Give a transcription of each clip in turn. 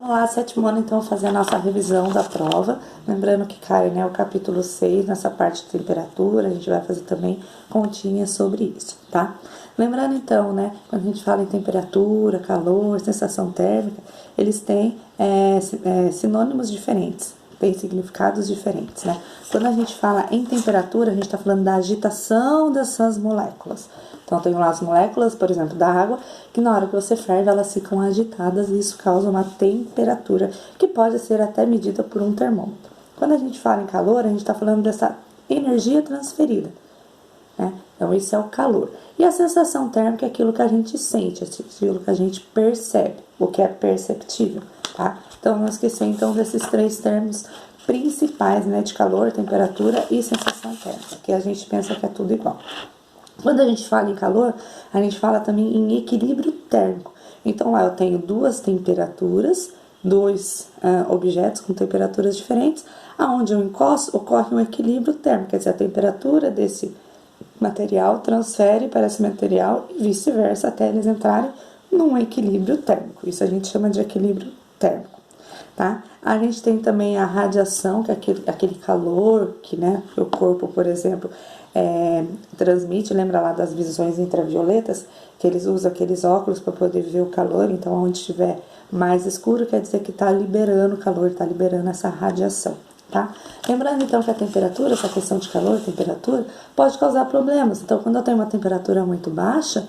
Olá, sétimo ano, então, fazer a nossa revisão da prova. Lembrando que cai, né, o capítulo 6, nessa parte de temperatura, a gente vai fazer também continhas sobre isso, tá? Lembrando, então, né, quando a gente fala em temperatura, calor, sensação térmica, eles têm sinônimos diferentes, têm significados diferentes, né? Quando a gente fala em temperatura, a gente está falando da agitação dessas moléculas. Então, tem lá as moléculas, por exemplo, da água, que na hora que você ferve, elas ficam agitadas e isso causa uma temperatura que pode ser até medida por um termômetro. Quando a gente fala em calor, a gente está falando dessa energia transferida, né? Então, isso é o calor. E a sensação térmica é aquilo que a gente sente, aquilo que a gente percebe, o que é perceptível, tá? Então, não esquecer, então, desses três termos principais, né, de calor, temperatura e sensação térmica, que a gente pensa que é tudo igual. Quando a gente fala em calor, a gente fala também em equilíbrio térmico. Então, lá eu tenho duas temperaturas, dois objetos com temperaturas diferentes, aonde eu encosto, ocorre um equilíbrio térmico, quer dizer, a temperatura desse material transfere para esse material e vice-versa, até eles entrarem num equilíbrio térmico. Isso a gente chama de equilíbrio térmico, tá? A gente tem também a radiação, que é aquele calor que, né, o corpo, por exemplo, transmite. Lembra lá das visões ultravioletas, que eles usam aqueles óculos para poder ver o calor. Então, onde estiver mais escuro, quer dizer que está liberando calor, está liberando essa radiação, tá? Lembrando, então, que a temperatura, essa questão de calor, temperatura, pode causar problemas. Então, quando eu tenho uma temperatura muito baixa,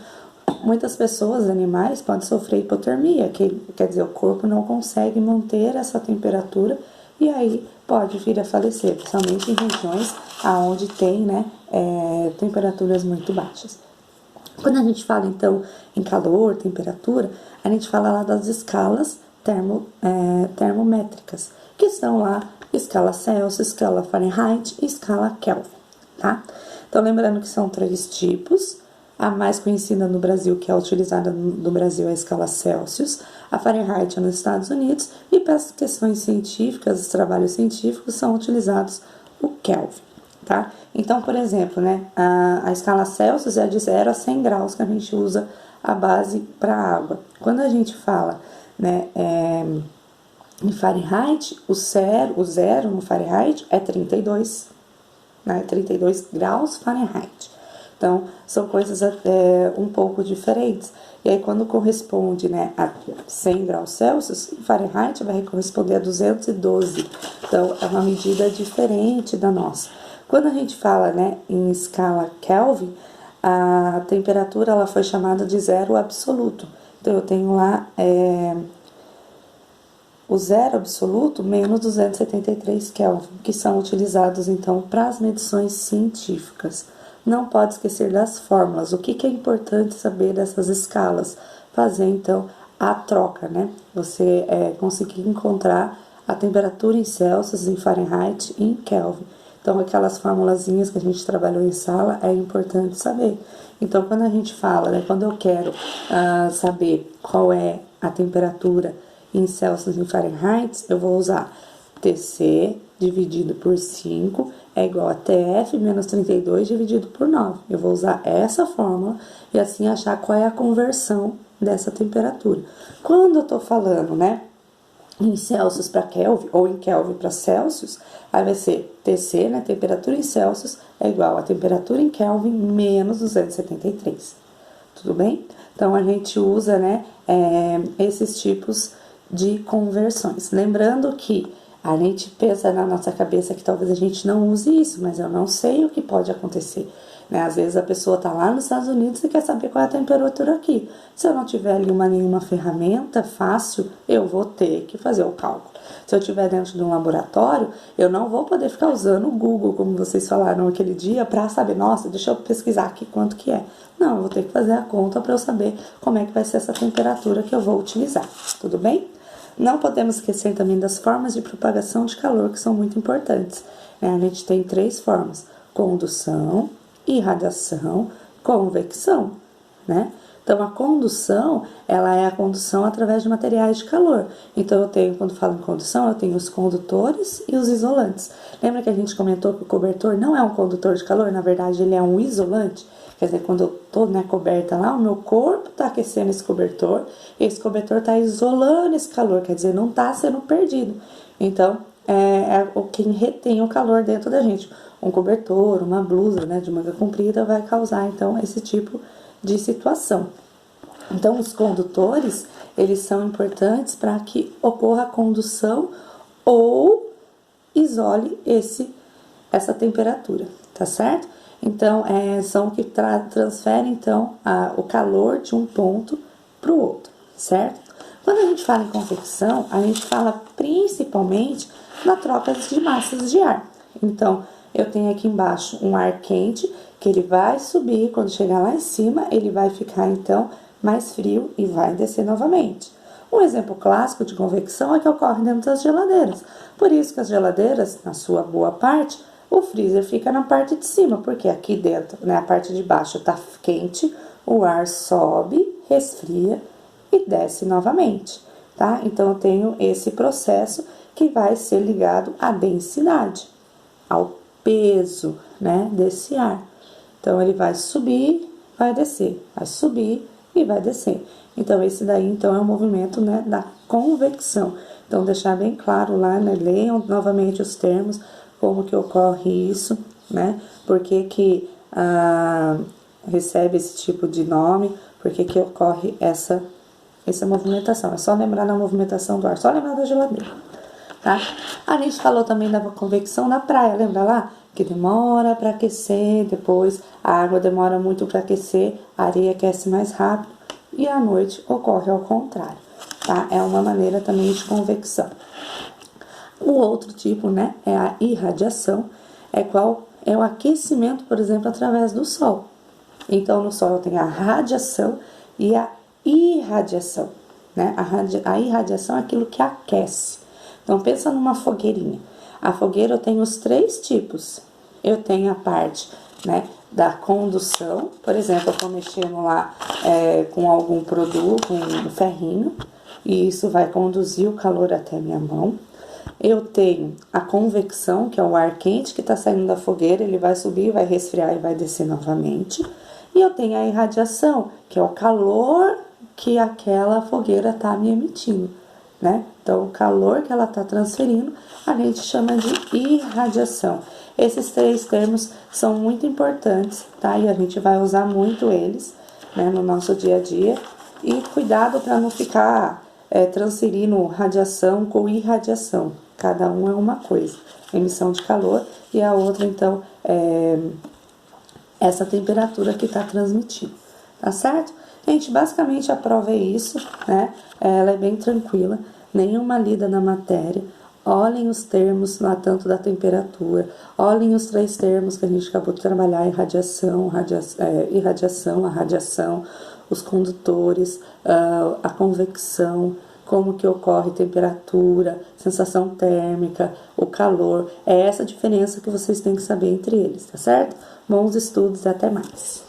muitas pessoas, animais, podem sofrer hipotermia, que quer dizer, o corpo não consegue manter essa temperatura e aí pode vir a falecer, principalmente em regiões onde tem, né, temperaturas muito baixas. Quando a gente fala, então, em calor, temperatura, a gente fala lá das escalas termométricas, que são lá escala Celsius, escala Fahrenheit e escala Kelvin, tá? Então, lembrando que são três tipos. A mais conhecida no Brasil, que é utilizada no Brasil, é a escala Celsius. A Fahrenheit é nos Estados Unidos. E para as questões científicas, os trabalhos científicos, são utilizados o Kelvin, tá? Então, por exemplo, né, a escala Celsius é de 0 a 100 graus, que a gente usa a base para a água. Quando a gente fala, né, em Fahrenheit, o zero no Fahrenheit é 32, né, 32 graus Fahrenheit. Então, são coisas um pouco diferentes. E aí, quando corresponde, né, a 100 graus Celsius, em Fahrenheit vai corresponder a 212. Então, é uma medida diferente da nossa. Quando a gente fala, né, em escala Kelvin, a temperatura ela foi chamada de zero absoluto. Então, eu tenho lá o zero absoluto menos 273 Kelvin, que são utilizados, então, para as medições científicas. Não pode esquecer das fórmulas. O que é importante saber dessas escalas? Fazer, então, a troca, né? Você conseguir encontrar a temperatura em Celsius, em Fahrenheit e em Kelvin. Então, aquelas formulazinhas que a gente trabalhou em sala, é importante saber. Então, quando a gente fala, né? Quando eu quero saber qual é a temperatura em Celsius e em Fahrenheit, eu vou usar TC dividido por 5 é igual a TF menos 32 dividido por 9. Eu vou usar essa fórmula e assim achar qual é a conversão dessa temperatura. Quando eu tô falando, né, em Celsius para Kelvin ou em Kelvin para Celsius, aí vai ser TC, né, temperatura em Celsius, é igual a temperatura em Kelvin menos 273. Tudo bem? Então, a gente usa, né, esses tipos de conversões. Lembrando que a gente pensa na nossa cabeça que talvez a gente não use isso, mas eu não sei o que pode acontecer, né? Às vezes a pessoa tá lá nos Estados Unidos e quer saber qual é a temperatura aqui. Se eu não tiver ali nenhuma ferramenta fácil, eu vou ter que fazer o cálculo. Se eu estiver dentro de um laboratório, eu não vou poder ficar usando o Google, como vocês falaram aquele dia, para saber, nossa, deixa eu pesquisar aqui quanto que é. Não, eu vou ter que fazer a conta para eu saber como é que vai ser essa temperatura que eu vou utilizar. Tudo bem? Não podemos esquecer também das formas de propagação de calor, que são muito importantes, né? A gente tem três formas: condução, irradiação, convecção, né? Então, a condução, ela é a condução através de materiais de calor. Então, eu tenho, quando falo em condução, eu tenho os condutores e os isolantes. Lembra que a gente comentou que o cobertor não é um condutor de calor? Na verdade, ele é um isolante. Quer dizer, quando eu tô, né, coberta lá, o meu corpo tá aquecendo esse cobertor tá isolando esse calor, quer dizer, não tá sendo perdido. Então, é o que retém o calor dentro da gente. Um cobertor, uma blusa, né, de manga comprida vai causar, então, esse tipo de situação. Então, os condutores, eles são importantes para que ocorra a condução ou isole essa temperatura, tá certo? Então, são que transferem, então, o calor de um ponto para o outro, certo? Quando a gente fala em convecção, a gente fala principalmente na troca de massas de ar. Então, eu tenho aqui embaixo um ar quente, que ele vai subir, quando chegar lá em cima, ele vai ficar, então, mais frio e vai descer novamente. Um exemplo clássico de convecção é que ocorre dentro das geladeiras. Por isso que as geladeiras, na sua boa parte, o freezer fica na parte de cima, porque aqui dentro, né, a parte de baixo está quente, o ar sobe, resfria e desce novamente, tá? Então, eu tenho esse processo que vai ser ligado à densidade, ao peso, né, desse ar. Então, ele vai subir, vai descer, vai subir e vai descer. Então, esse daí, então, é o movimento, né, da convecção. Então, deixar bem claro lá, né, leiam novamente os termos, como que ocorre isso, né, por que recebe esse tipo de nome, por que ocorre essa movimentação. É só lembrar da movimentação do ar, só lembrar da geladeira, tá? A gente falou também da convecção na praia, lembra lá? Que demora para aquecer, depois a água demora muito para aquecer, a areia aquece mais rápido e à noite ocorre ao contrário, tá? É uma maneira também de convecção. O outro tipo, né, é a irradiação, é o aquecimento, por exemplo, através do sol. Então, no sol eu tenho a radiação e a irradiação, né? A irradiação é aquilo que aquece. Então, pensa numa fogueirinha. A fogueira eu tenho os 3 tipos. Eu tenho a parte, né, da condução, por exemplo, eu estou mexendo lá com algum produto, com um ferrinho, e isso vai conduzir o calor até minha mão. Eu tenho a convecção, que é o ar quente que está saindo da fogueira, ele vai subir, vai resfriar e vai descer novamente. E eu tenho a irradiação, que é o calor que aquela fogueira está me emitindo, né? Então, o calor que ela está transferindo, a gente chama de irradiação. Esses 3 termos são muito importantes, tá? E a gente vai usar muito eles, né, no nosso dia a dia. E cuidado para não ficar transferindo radiação com irradiação. Cada um é uma coisa. Emissão de calor e a outra, então, essa temperatura que está transmitindo, tá certo? Gente, basicamente a prova é isso, né? Ela é bem tranquila, nenhuma lida na matéria. Olhem os termos lá, tanto da temperatura, olhem os 3 termos que a gente acabou de trabalhar, irradiação, a radiação, os condutores, a convecção, como que ocorre temperatura, sensação térmica, o calor. É essa diferença que vocês têm que saber entre eles, tá certo? Bons estudos e até mais!